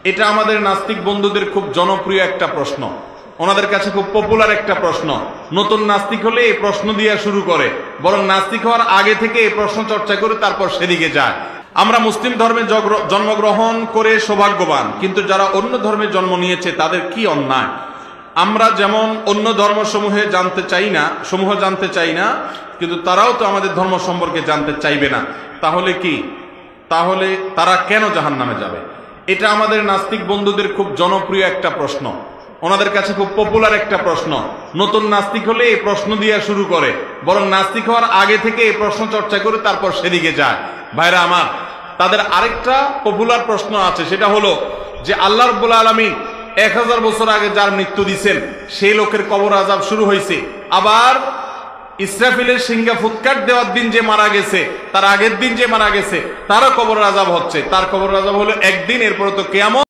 এটা আমাদের নাস্তিক বন্ধুদের খুব জনপ্রিয় একটা প্রশ্ন, ওনাদের কাছে খুব পপুলার একটা প্রশ্ন। নতুন নাস্তিক হলে এই প্রশ্ন দিয়ে শুরু করে, বরং নাস্তিক হওয়ার আগে থেকে এই প্রশ্ন চর্চা করে তারপর সেদিকে যায়। আমরা মুসলিম ধর্মে জন্মগ্রহণ করে সৌভাগ্যবান, কিন্তু যারা অন্য ধর্মে জন্ম নিয়েছে তাদের কি অন্যায়? আমরা যেমন অন্য ধর্মসমূহ জানতে চাই না, কিন্তু তারাও তো আমাদের ধর্ম সম্পর্কে জানতে চাইবে না। তাহলে তারা কেন জাহান্নামে যাবে? এটা আমাদের নাস্তিক বন্ধুদের খুব জনপ্রিয় একটা প্রশ্ন, ওনাদের কাছে খুব পপুলার একটা প্রশ্ন। নতুন নাস্তিক হলে এই প্রশ্ন দিয়ে শুরু করে, বরং নাস্তিক হওয়ার আগে থেকে এই প্রশ্ন চর্চা করে তারপর সেদিকে যায়। ভাইরা আমার, তাদের আরেকটা পপুলার প্রশ্ন আছে, সেটা হলো যে আল্লাহ রাব্বুল আলামিন 1000 বছর আগে যার মৃত্যু দিয়েছেন সেই লোকের কবর আযাব শুরু হয়েছে, আবার ইসরাফিলের সিংহা ফুৎকার দেওয়ার দিন যে মারা গেছে, তার আগের দিন যে মারা গেছে তারও কবর আযাব হচ্ছে। তার কবর আযাব হলো একদিন, এরপর তো কিয়ামত।